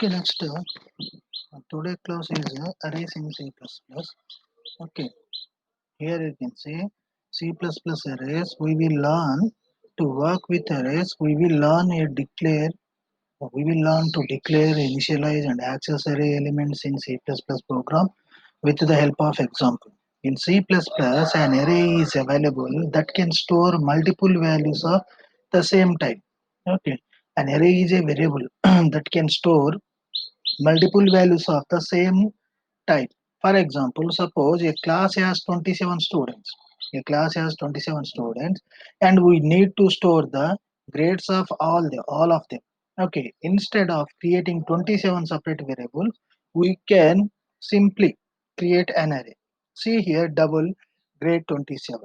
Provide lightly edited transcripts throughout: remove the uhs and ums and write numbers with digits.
Okay, next today class is arrays in C++. Okay, here you can see C++ arrays. We will learn to work with arrays. We will learn to declare, initialize, and access array elements in C++ program with the help of example. In C++, an array is available that can store multiple values of the same type. Okay, an array is a variable that can store multiple values of the same type. For example, suppose a class has 27 students. A class has 27 students, and we need to store the grades of all of them. Okay, instead of creating 27 separate variables, we can simply create an array. See here, double grade 27.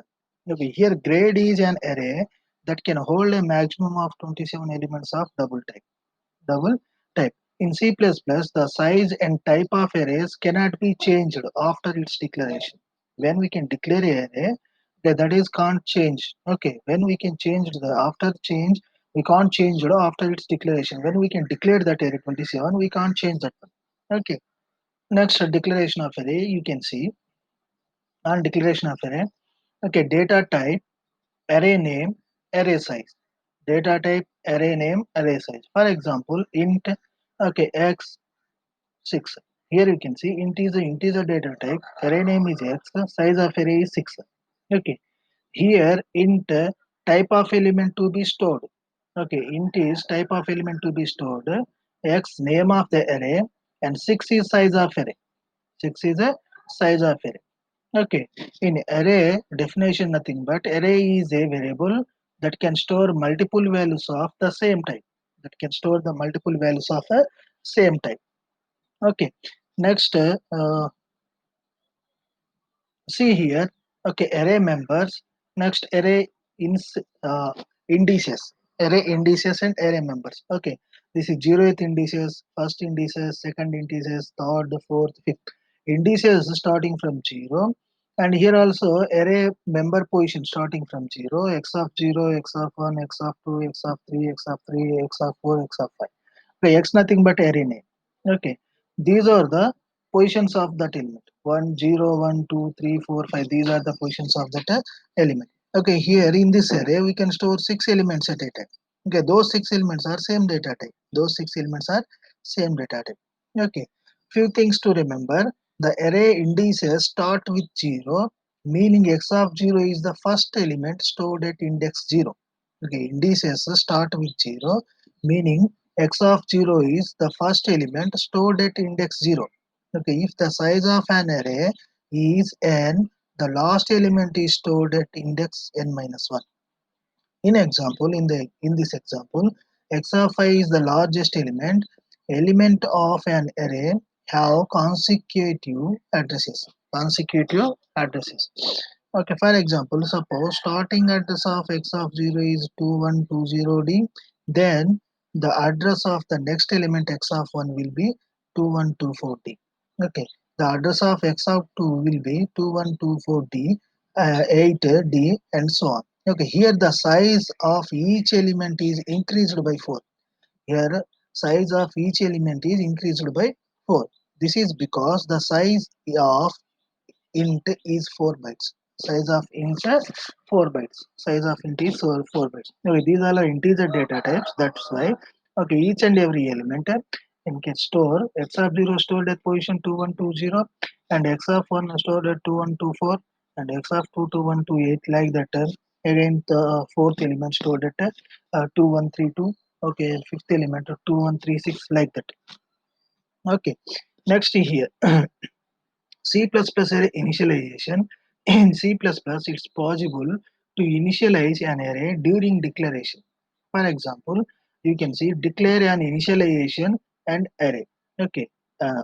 Okay, here grade is an array that can hold a maximum of 27 elements of double type. In C++, the size and type of arrays cannot be changed after its declaration. When we can declare an array, that is can't change. Okay, when we can change the after change, we can't change it after its declaration. When we can declare that array 27, we can't change that one. Okay, next declaration of array you can see on declaration of array. Okay, data type, array name, array size. Data type, array name, array size. For example, int okay x 6. Here you can see int is the integer data type, array name is x, size of array is 6. Okay. Here int type of element to be stored. Okay, int is type of element to be stored, x name of the array, and 6 is size of array. 6 is a size of array. Okay, in array definition nothing but array is a variable that can store multiple values of the same type. That can store the multiple values of a same type. Okay, next see here. Okay, array members. Next array ins indices. Array indices and array members. Okay, this is zeroth indices, first indices, second indices, third, fourth, fifth. Indices starting from 0, and here also array member position starting from 0, x of 0, x of 1, x of 2, x of 3, x of 3, x of 4, x of 5. Okay, x nothing but array name. Okay, these are the positions of that element. 1, 0, 1, 2, 3, 4, 5. These are the positions of that element. Okay, here in this array we can store 6 elements at a time. Okay, those 6 elements are same data type. Those 6 elements are same data type. Okay, few things to remember. The array indices start with 0, meaning x of 0 is the first element stored at index 0. Okay, indices start with 0, meaning x of 0 is the first element stored at index 0. Okay, if the size of an array is n, the last element is stored at index n minus 1. In this example, x of I is the largest element. Element of an array have consecutive addresses. Consecutive addresses. Okay, for example, suppose starting address of x of 0 is 2120d, then the address of the next element x of 1 will be 2124d. Okay, the address of x of 2 will be 2124d, 8d, and so on. Okay, here the size of each element is increased by 4. Here, size of each element is increased by 4. This is because the size of int is 4 bytes. Size of int 4 bytes. Size of int is 4 bytes. Okay, these all are integer data types. That's why. Okay, each and every element can store x of 0 stored at position 2120, and x of 1 stored at 2124, and x of 2 2128, like that. Again, the fourth element stored at 2132. Okay, fifth element 2136, like that. Okay, next here. C++ array initialization. In C++, it's possible to initialize an array during declaration. For example, you can see declare an initialization and array. Okay, uh,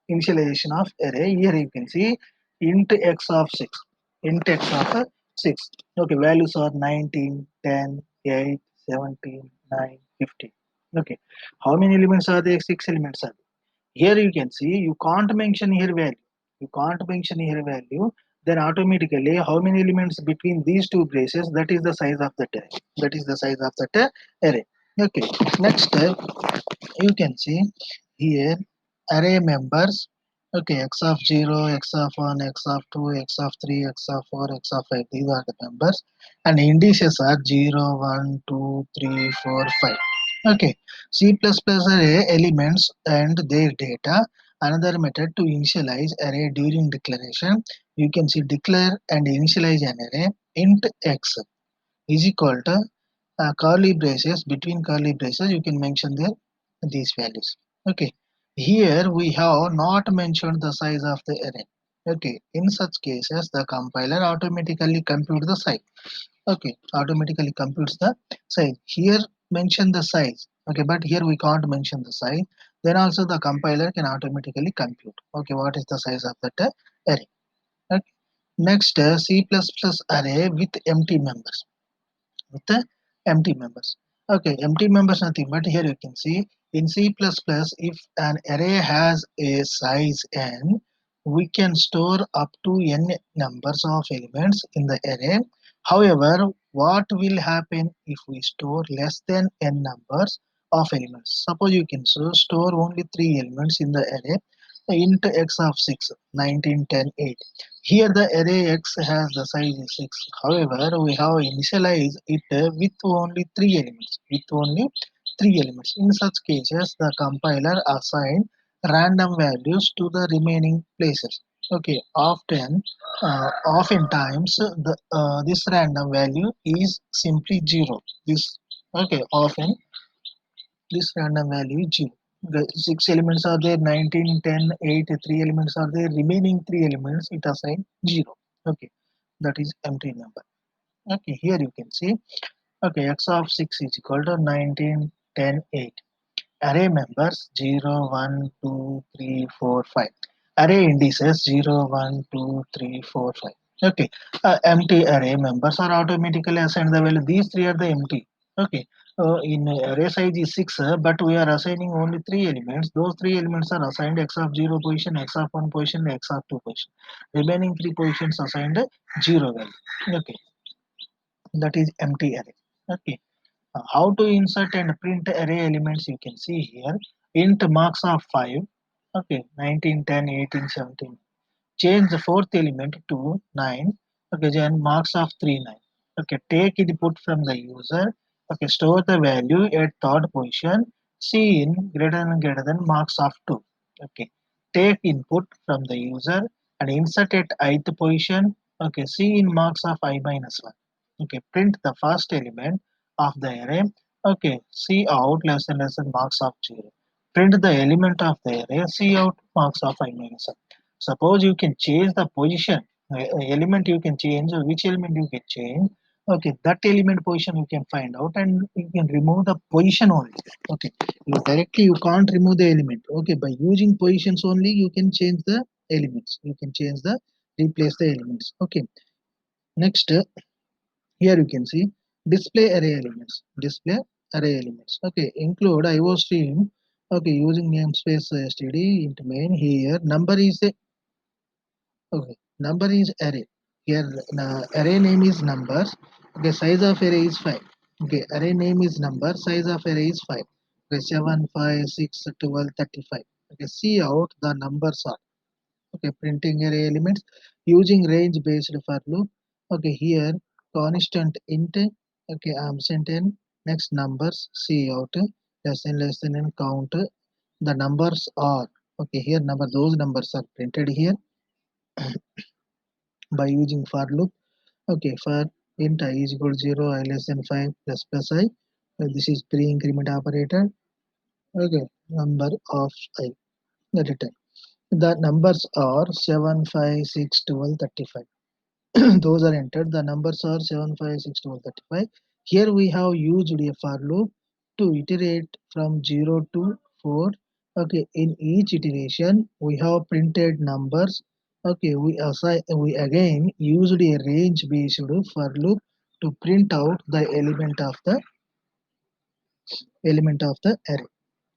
initialization of array. Here you can see int x of 6. Int x of 6. Okay, values are 19, 10, 8, 17, 9, 15. Okay, how many elements are there? 6 elements are there. Here you can see you can't mention here value. You can't mention here value. Then automatically how many elements between these two braces, that is the size of that array. That is the size of that array. Okay, next you can see here array members. Okay, x of 0, x of 1, x of 2, x of 3, x of 4, x of 5, these are the members, and indices are 0, 1, 2, 3, 4, 5. Okay, C++ array elements and their data. Another method to initialize array during declaration, you can see declare and initialize an array int x is equal to curly braces. Between curly braces you can mention there these values. Okay, here we have not mentioned the size of the array. Okay, in such cases the compiler automatically compute the size. Okay, automatically computes the size. Here mention the size. Okay, but here we can't mention the size. Then also the compiler can automatically compute. Okay, what is the size of that array. Okay. Next, C++ array with empty members. With the empty members. Okay, empty members nothing, but here you can see in C++, if an array has a size n, we can store up to n numbers of elements in the array. However, what will happen if we store less than n numbers of elements? Suppose you can store only 3 elements in the array, int x of 6, 19, 10, 8. Here the array X has the size is 6. However, we have initialized it with only 3 elements. With only 3 elements. In such cases, the compiler assign random values to the remaining places. Okay, oftentimes this random value is simply 0. This okay, often this random value is 0. The 6 elements are there, 19, 10, 8, 3 elements are there, remaining 3 elements it assign 0. Okay, that is empty number. Okay, here you can see, okay, x of 6 is equal to 19, 10, 8. Array members 0, 1, 2, 3, 4, 5. Array indices 0, 1, 2, 3, 4, 5. Okay, empty array members are automatically assigned the value. These three are the empty. Okay, in array size is 6, but we are assigning only 3 elements. Those 3 elements are assigned x of 0 position, x of 1 position, x of 2 position. Remaining 3 positions assigned 0 value. Okay, that is empty array. Okay, how to insert and print array elements you can see here. Int marks of 5. Okay, 19, 10, 18, 17. Change the fourth element to 9. Okay, then marks of 3, 9. Okay, take input from the user. Okay, store the value at third position. C in greater than marks of 2. Okay, take input from the user and insert at ith position. Okay, C in marks of I minus 1. Okay, print the first element of the array. Okay, C out less than marks of 0. Print the element of the array. C out marks of I minus 1. Suppose you can change the position, element you can change, which element you can change. Okay, that element position you can find out and you can remove the position only. Okay, you directly you can't remove the element. Okay, by using positions only you can change the elements. You can change the replace the elements. Okay, next here you can see display array elements. Display array elements. Okay, include IO stream. Okay, using namespace std int main. Here number is a okay, number is array. Here array name is numbers. Okay, size of array is 5. Okay, array name is number, size of array is 5. Okay, 7, 5, 6, 12, 35. Okay, see out the numbers are. Okay, printing array elements using range based for loop. Okay, here constant int. Okay, absent n. Next numbers, see out less than and count. The numbers are okay. Here number those numbers are printed here by using for loop. Okay, for int I is equal to 0, I less than 5 plus I. This is pre-increment operator. Okay, number of I return. The numbers are 7, 5, 6, 12, 35. Those are entered. The numbers are 7, 5, 6, 12, 35. Here we have used a for loop to iterate from 0 to 4. Okay, in each iteration we have printed numbers. Okay, we again used a range based for loop to print out the element of the array.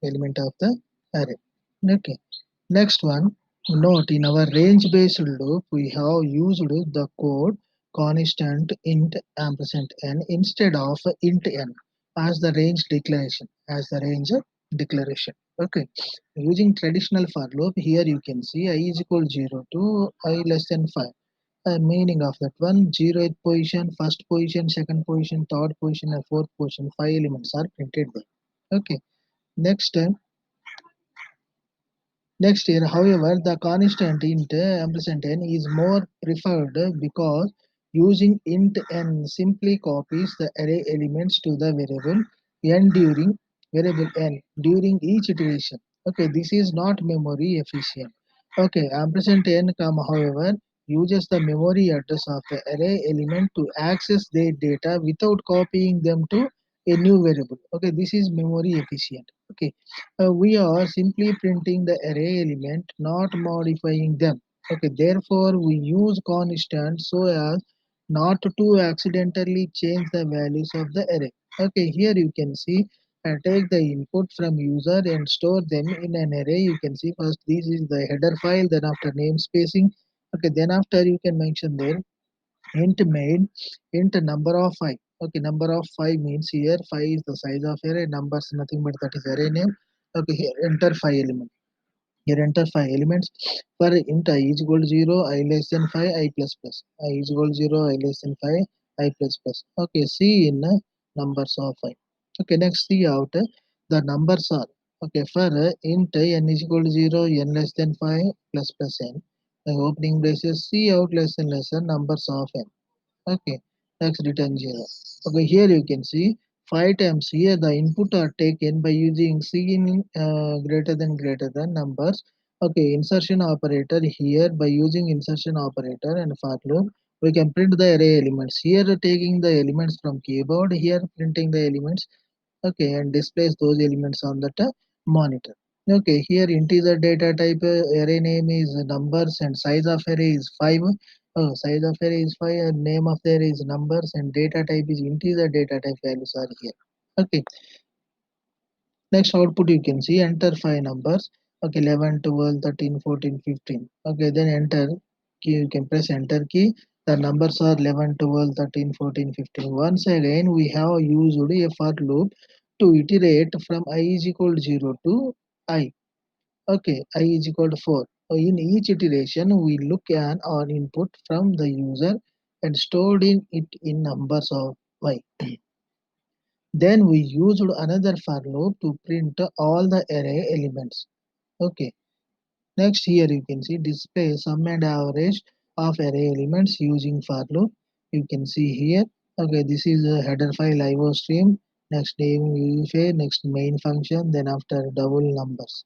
Element of the array. Okay. Next one, note in our range based loop we have used the code constant int ampersand n instead of int n. as the range declaration, as the range declaration. Okay, using traditional for loop, here you can see I is equal 0 to I less than 5. The meaning of that one: 0th position, first position, second position, third position, and fourth position, 5 elements are printed there. Okay, next next here, however, the constant int ampersand n is more preferred because using int n simply copies the array elements to the variable n during each iteration. Okay, this is not memory efficient. Okay, ampersand n comma however uses the memory address of the array element to access their data without copying them to a new variable. Okay, this is memory efficient. Okay, we are simply printing the array element, not modifying them. Okay, therefore we use constant so as not to accidentally change the values of the array. Okay, here you can see take the input from user and store them in an array. You can see first this is the header file, then after namespacing. Okay, then after you can mention there int main int number of 5. Okay, number of 5 means here 5 is the size of array, numbers nothing but that is array name. Okay, here enter 5 elements. Here enter 5 elements. For int I is equal to 0, I less than 5, I plus plus. I is equal to 0, I less than 5, I plus plus. Okay, see in numbers of 5. Okay, next see out the numbers are. Okay, for int n is equal to 0, n less than 5, plus plus n. Opening braces, see out less than numbers of n. Okay, next return 0. Okay, here you can see 5 times. Here the input are taken by using cin greater than numbers. Okay, insertion operator here by using insertion operator and for loop we can print the array elements. Here taking the elements from keyboard, here printing the elements. Okay, and displays those elements on that monitor. Okay, here integer data type array name is numbers and size of array is 5. Oh, size of array is 5 and name of the array is numbers and data type is integer data type values are here. Okay, next output you can see enter 5 numbers. Okay, 11, 12, 13, 14, 15. Okay, then enter key, you can press enter key. The numbers are 11, 12, 13, 14, 15. Once again we have used a for loop to iterate from I is equal to 0 to I. Okay, I is equal to 4. So in each iteration we look at an input from the user and stored in it in numbers of y. Then we used another for loop to print all the array elements. Okay. Next here you can see display sum and average of array elements using for loop. You can see here. Okay, this is a header file IO stream. Next name UFA, next main function, then after double numbers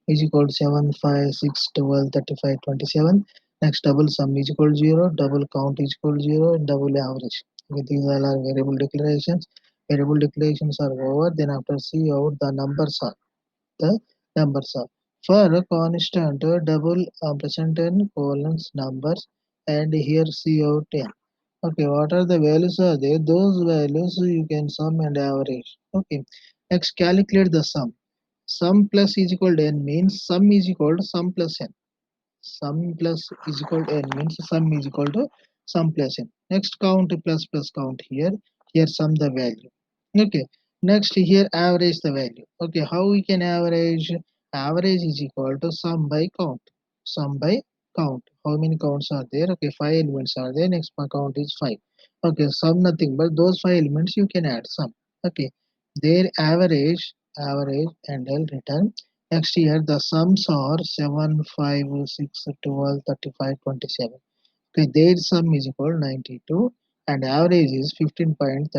is equal to 7, 5, 6, 12, 35, 27. Next double sum is equal to 0, double count is equal to 0, and double average. Okay, these all are variable declarations. Variable declarations are over. Then after see out the numbers are. For a constant double percent and colons numbers and here see out 10. Okay, what are the values are there? Those values you can sum and average. Okay, next calculate the sum. Sum plus is equal to n means sum is equal to sum plus n. Sum plus is equal to n means sum is equal to sum plus n. Next count plus plus count here. Here sum the value. Okay. Next here average the value. Okay. How we can average? Average is equal to sum by count. Sum by count. How many counts are there? Okay. 5 elements are there. Next one count is 5. Okay. Sum nothing but those 5 elements you can add sum. Okay. Their average and I'll return. Next year, the sums are 7, 5, 6, 12, 35, 27. Okay, their sum is equal to 92 and average is 15.33.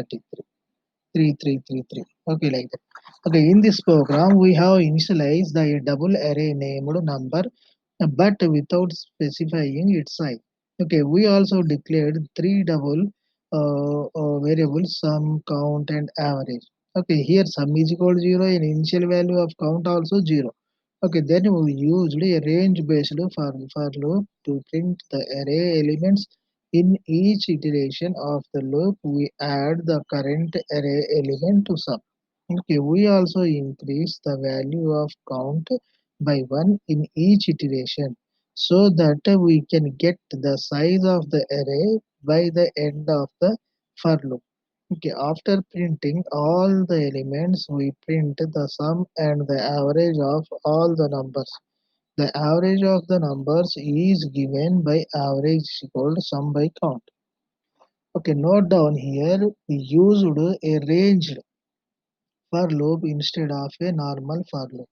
3333. Okay, like that. Okay, in this program, we have initialized the double array named number but without specifying its size. Okay, we also declared three double variables sum, count, and average. Okay, here sum is equal to 0 and initial value of count also 0. Okay, then we used a range based for loop to print the array elements. In each iteration of the loop, we add the current array element to sum. Okay, we also increase the value of count by 1 in each iteration so that we can get the size of the array by the end of the for loop. Okay, after printing all the elements, we print the sum and the average of all the numbers. The average of the numbers is given by average is equal to sum by count. Okay, note down here we used a ranged for loop instead of a normal for loop.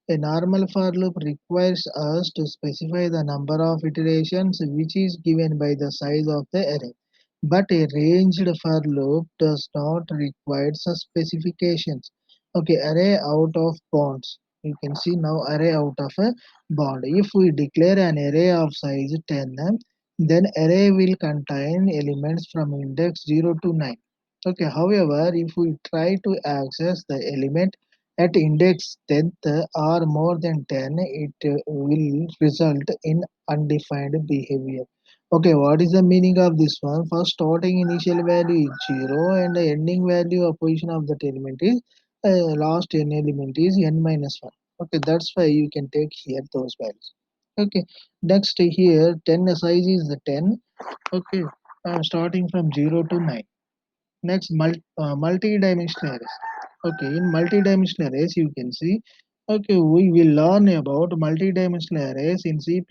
A normal for loop requires us to specify the number of iterations which is given by the size of the array. But a ranged for loop does not require such specifications. Okay, array out of bounds. You can see now array out of a bound. If we declare an array of size 10, then array will contain elements from index 0 to 9. Okay, however, if we try to access the element at index 10th or more than 10, it will result in undefined behavior. Okay, what is the meaning of this one? First, starting initial value is 0 and the ending value of position of that element is last n element is n minus 1. Okay, that's why you can take here those values. Okay, next here 10 size is the 10. Okay, starting from 0 to 9. Next, multi-dimensional arrays. Okay, in multi-dimensional arrays, you can see. Okay, we will learn about multi-dimensional arrays in C++,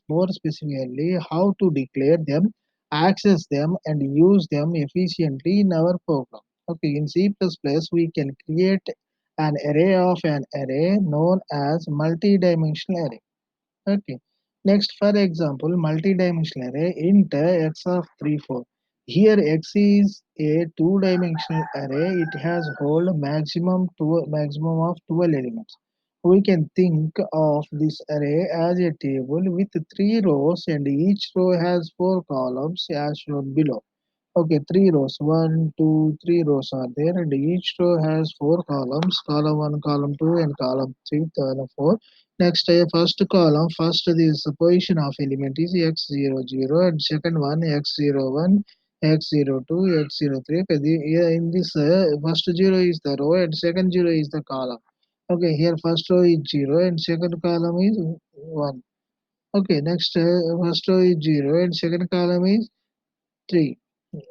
more specifically how to declare them, access them, and use them efficiently in our program. Okay, in C++, we can create an array of an array known as multi-dimensional array. Okay. Next, for example, multi-dimensional array int x of 3, 4. Here x is a two-dimensional array. It has hold maximum of 12 elements. We can think of this array as a table with three rows and each row has four columns as shown below. Okay, three rows. One, two, three rows are there, and each row has four columns. Column one, column two, and column three, column four. Next, first column, first this position of element is x00, and second one x01, x02, x03. Okay, in this first zero is the row, and second zero is the column. Okay, here first row is zero, and second column is one. Okay, next first row is zero, and second column is 3.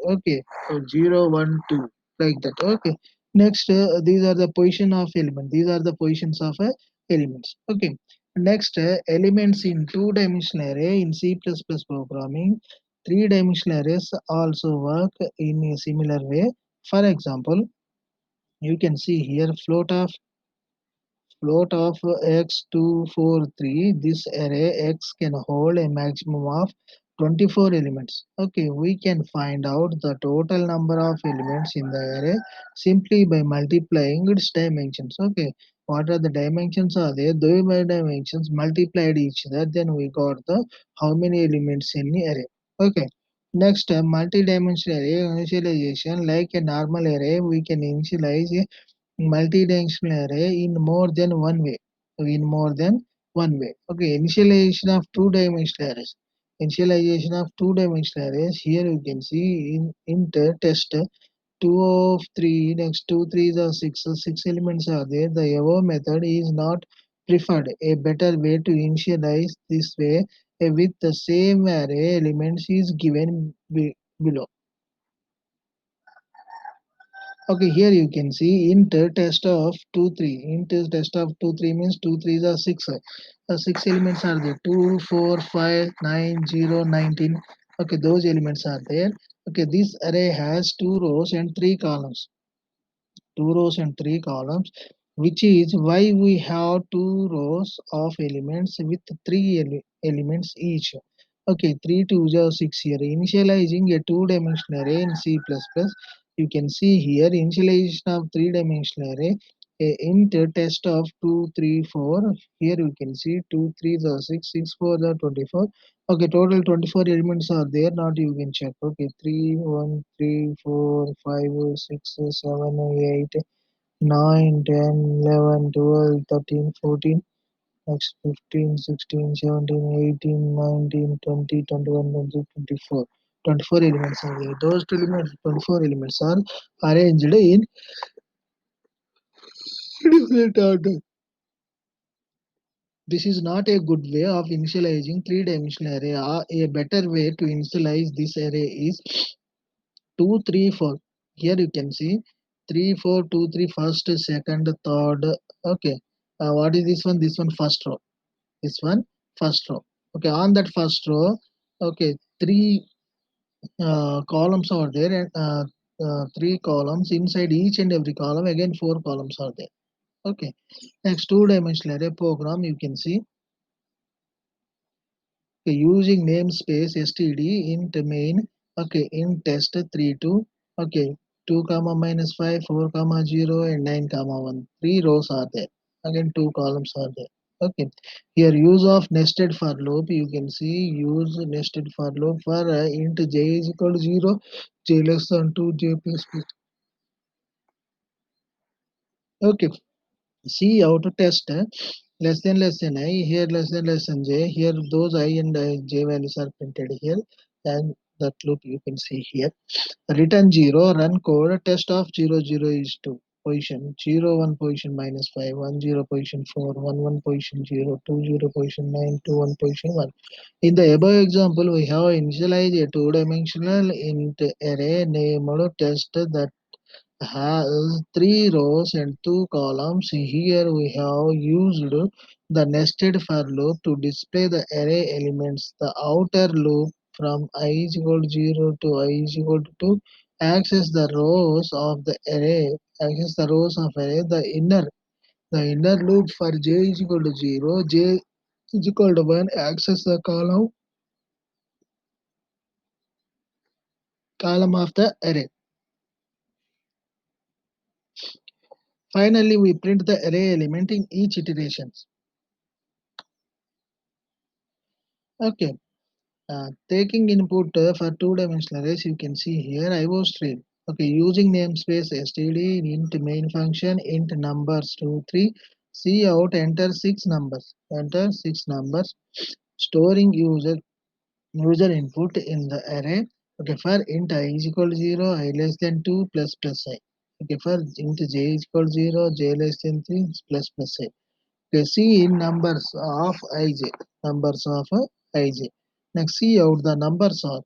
Okay, so 0, 1, 2, like that. Okay, next these are the position of element. These are the positions of elements. Okay, next elements in two-dimensional array in C++ programming. Three-dimensional arrays also work in a similar way. For example, you can see here float of x243. This array x can hold a maximum of 24 elements. Okay, we can find out the total number of elements in the array simply by multiplying its dimensions. Okay, what are the dimensions are there? Those by dimensions multiplied each other, then we got the how many elements in the array. Okay, next multi-dimensional array initialization. Like a normal array, we can initialize multidimensional array in more than one way. In more than one way. Okay, initialization of two-dimensional arrays. Initialization of two-dimensional arrays. Here you can see in inter test two of three next two threes are six. So six elements are there. The above method is not preferred. A better way to initialize this way with the same array elements is given below. Okay, here you can see int test of 2 3. Int test of 2 3 means 2 3s are 6. Six elements are there 2, 4, 5, 9, 0, 19. Okay, those elements are there. Okay, this array has two rows and three columns. Two rows and three columns, which is why we have two rows of elements with three elements each. Okay, 3 2 is 6 here. Initializing a two-dimensional array in C++. You can see here initialization of three-dimensional array. A int test of 2 3 4. Here you can see 2 3 is 6, 6 4 is 24. Okay, total 24 elements are there. Not you can check. Okay, 3 1 3 4 5 6 7 8 9 10 11 12 13 14. Next 15, 16, 17, 18, 19, 20, 21, 22, 24. 24 elements are there. Those 24 elements are arranged in different order. This is not a good way of initializing three-dimensional array. A better way to initialize this array is 2, 3, 4. Here you can see 3, 4, 2, 3, first, second, third. Okay. What is this one? This one first row. This one first row. Okay. On that first row, okay, three columns are there, and three columns inside each and every column. Again, four columns are there. Okay. Next, two-dimensional array program. You can see, okay, using namespace std int main, okay, int test 3 2, okay, 2 comma minus 5, 4 comma 0, and 9 comma 1. Three rows are there. Again, two columns are there. Okay. Here, use of nested for loop. You can see use nested for loop for int j is equal to 0, j less than 2, j plus plus. Okay. See how to test less than I, here less than j, here those I and j values are printed here, and that loop you can see here. Return 0, run code, test of 0 0 is 2 position, 0 1 position minus 5, 1 0 position 4, 1 1 position 0, 2 0 position 9, 2 1 position 1. In the above example, we have initialized a two-dimensional int array named test that has three rows and two columns. Here we have used the nested for loop to display the array elements. The outer loop from I is equal to 0 to I is equal to 2 access the rows of the array. Access the rows of array. The inner loop for j is equal to 0, j is equal to 1 access the column of the array. Finally, we print the array element in each iteration. Okay. Taking input for two-dimensional arrays, you can see here IO stream. Okay, using namespace std int main function int numbers 2 3, see out, enter six numbers. Enter six numbers. Storing user input in the array. Okay, for int I is equal to 0, I less than 2 plus plus I. Okay, for int j is equal to 0, j less than 3 plus plus I. Okay, see in numbers of ij. Numbers of ij. Next, see out the numbers are.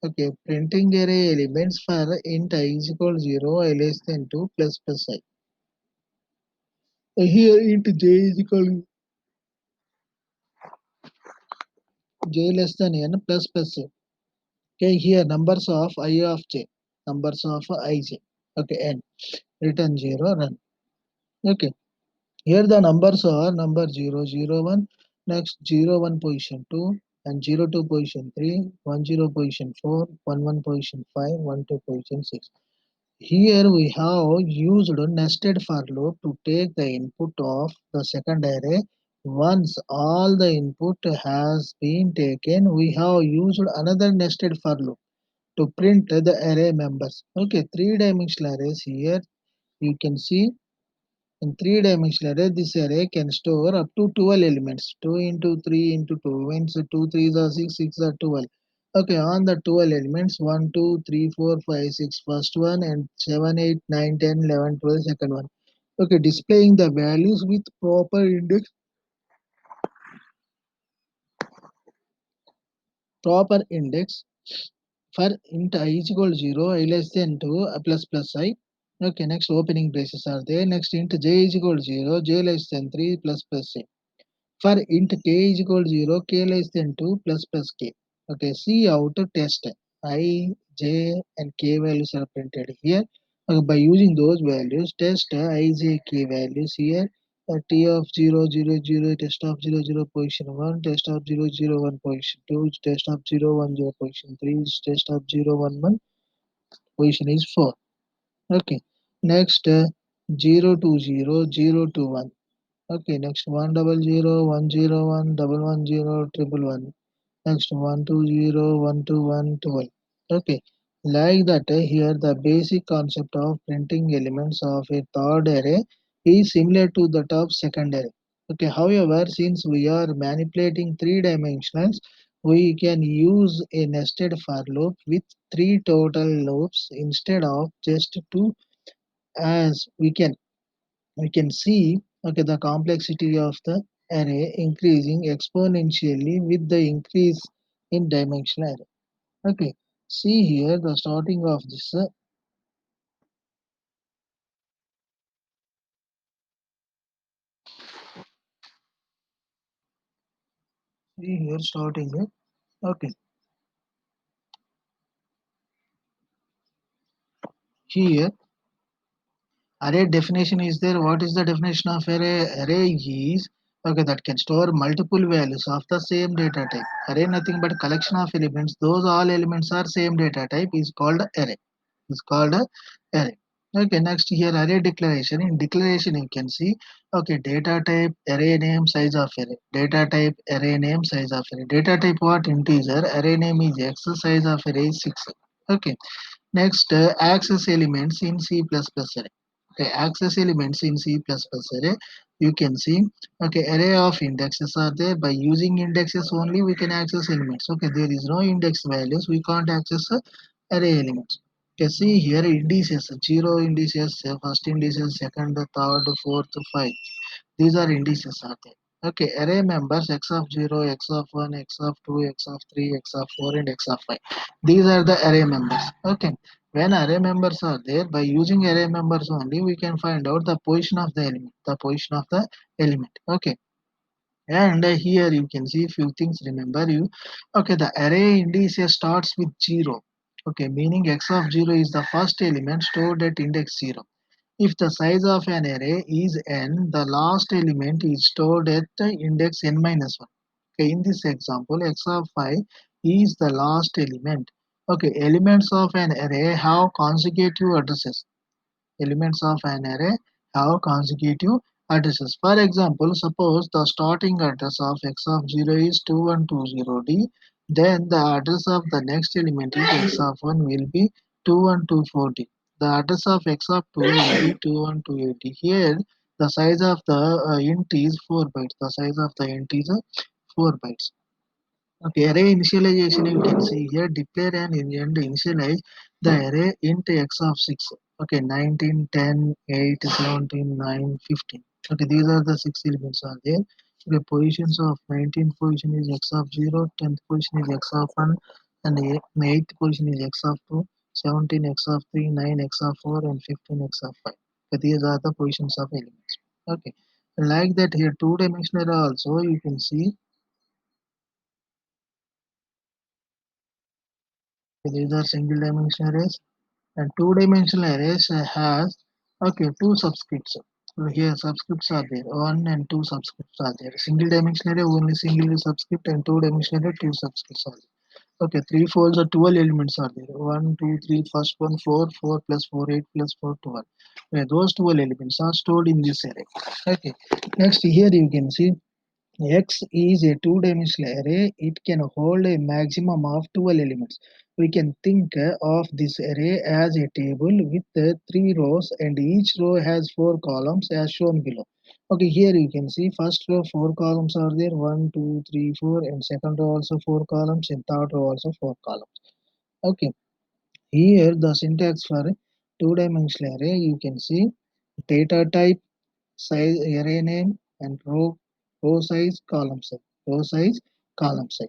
Okay, printing array elements for int I is equal to 0, I less than 2 plus plus I. Here int j is equal to j less than n plus plus I. Okay, here numbers of I of j. Numbers of ij. Okay, n. Return 0, run. Okay, here the numbers are number 0 0 1, next 0 1 position 2, and 0 2 position 3, 1 0 position 4, 1 1 position 5, 1 2 position 6. Here we have used nested for loop to take the input of the second array. Once all the input has been taken, we have used another nested for loop to print the array members. Okay, three-dimensional arrays here you can see. In three-dimensional array, this array can store up to 12 elements. 2 into 3 into 2 means 2 3s are 6, 6 are 12. Okay, on the 12 elements, 1, 2, 3, 4, 5, 6, first one, and 7, 8, 9, 10, 11, 12, second one. Okay, displaying the values with proper index for int I is equal to 0, I less than 2, plus plus I. Okay, next opening braces are there. Next int j is equal to 0, j less than 3, plus plus I. For int k is equal to 0, k less than 2 plus plus k. Okay, see how to test I, j, and k values are printed here. By using those values, test I, j, k values here. T of 0 0 0, test of 0 0 position 1, test of 0 0 1 position 2, test of 0 1 0 position 3, test of 0 1 1 position is 4. Okay, next 0 2 0 0 2 1. Okay, next 1 0 0 1 0 1 1 1 0 1 1. Next 1 2 0 1 2 1 12. Okay, like that here the basic concept of printing elements of a third array is similar to that of second array. Okay, however, since we are manipulating three dimensions, we can use a nested for loop with three total loops instead of just two, as we can see, okay, the complexity of the array increasing exponentially with the increase in dimensional array. Okay, see here the starting of this See here starting. Okay, here array definition is there. What is the definition of array? Array is okay that can store multiple values of the same data type. Array nothing but collection of elements. Those all elements are same data type is called array. Is called a array. Okay, next here array declaration. In declaration you can see okay data type array name size of array. Data type array name size of array. Data type what integer. Array name is x. Size of array is 6. Okay. Next, access elements in C++ array. Okay, access elements in C++ array. You can see, okay, array of indexes are there. By using indexes only, we can access elements. Okay, there is no index values. We can't access array elements. Okay, see here indices, zero indices, first indices, second, third, fourth, fifth. These are indices are there. Okay, array members x of 0, x of 1, x of 2, x of 3, x of 4, and x of 5. These are the array members. Okay, when array members are there, by using array members only, we can find out the position of the element. The position of the element. Okay, and here you can see few things. Remember you. Okay, the array indices starts with 0. Okay, meaning x of 0 is the first element stored at index 0. If the size of an array is n, the last element is stored at the index n minus 1. Okay, in this example, x of 5 is the last element. Okay, elements of an array have consecutive addresses. Elements of an array have consecutive addresses. For example, suppose the starting address of x of 0 is 2120d, then the address of the next element is x of 1 will be 2124d. The address of x of 2 will be 21280. Here, the size of the int is 4 bytes. The size of the int is 4 bytes. Okay, array initialization you can see here declare and initialize the array int x of 6. Okay, 19, 10, 8, 17, 9, 15. Okay, these are the six elements are there. Okay, positions of 19th position is x of 0, 10th position is x of 1, and 8th position is x of 2, 17 x of 3, 9 x of 4, and 15 x of 5. Okay, these are the positions of elements. Okay, like that here two-dimensional also you can see these are single dimensional arrays and two dimensional arrays has okay two subscripts. So here subscripts are there, one and two subscripts are there. Single dimensional array only single subscript and two dimensional array two subscripts are there. Okay, three folds or 12 elements are there. One, two, three, first one, 4, 4 plus 4, 8 plus 4, 12. Okay, those 12 elements are stored in this array. Okay, next here you can see X is a two-dimensional array. It can hold a maximum of 12 elements. We can think of this array as a table with three rows and each row has four columns as shown below. Okay, here you can see first row four columns are there, one, two, three, four, and second row also four columns and third row also four columns. Okay, here the syntax for two-dimensional array you can see data type size array name and row size column size row size column size.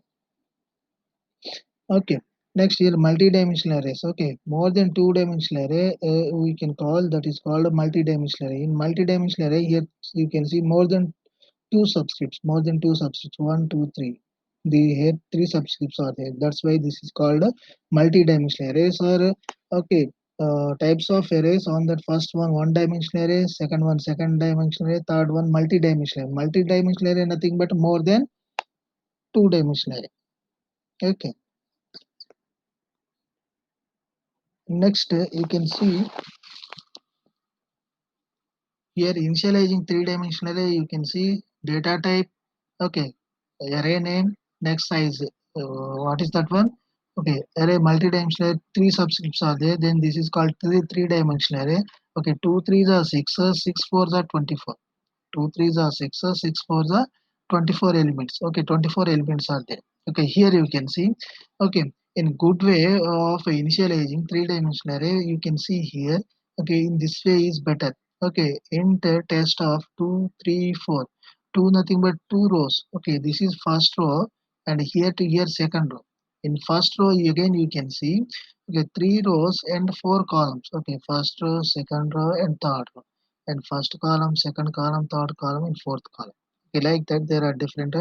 Okay, next here multi-dimensional arrays. Okay, more than two-dimensional array we can call that is called a multi-dimensional array. In multi-dimensional array here you can see more than two subscripts, more than two subscripts, one, two, three. The here three subscripts are there. That's why this is called a multi-dimensional arrays or okay. Types of arrays on that first one dimensional array, second one second dimensional array, third one multi-dimensional. Multi-dimensional array nothing but more than two dimensional array. Okay. Next you can see here initializing three-dimensional array. You can see data type. Okay, array name, next size. What is that one? Okay, array multi-dimensional array, three subscripts are there. Then this is called three-dimensional array. Okay, two threes are six, six fours are 24. Two threes are six, six fours are 24 elements. Okay, 24 elements are there. Okay, here you can see. Okay, in good way of initializing three-dimensional array, you can see here. Okay, in this way is better. Okay, int test of 2, 3, 4. Two nothing but two rows. Okay, this is first row and here to here second row. In first row again you can see okay three rows and four columns. Okay, first row, second row, and third row. And first column, second column, third column, and fourth column. Okay, like that there are different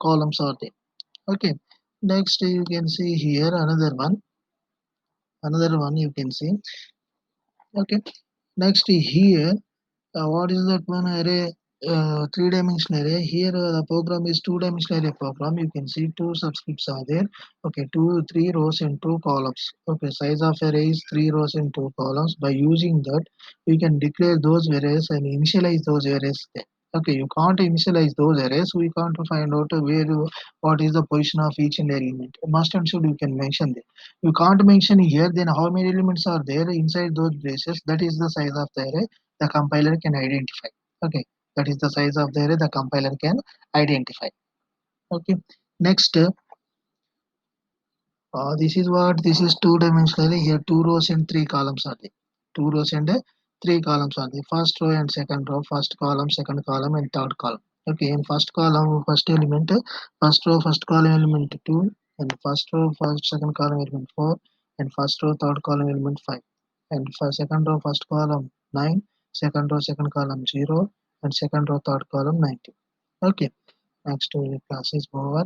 columns are there. Okay, next you can see here another one you can see. Okay, next here, what is that one array? Three-dimensional array. Here the program is two-dimensional array program. You can see two subscripts are there. Okay, three rows and two columns. Okay, size of array is three rows and two columns. By using that, we can declare those arrays and initialize those arrays there. Okay, you can't initialize those arrays. We can't find out what is the position of each and every element. Must and should you can mention there. You can't mention here. Then how many elements are there inside those braces? That is the size of the array the compiler can identify. Okay, that is the size of the array the compiler can identify. Okay, next, this is what this is two-dimensional. Here, two rows and three columns are there. Two rows and three columns are there. First row and second row, first column, second column, and third column. Okay, in first column, first element, first row, first column element two, and first row, first second column element four, and first row, third column element five, and for second row, first column nine, second row, second column zero, and second row, third column 90. Okay, next class is over.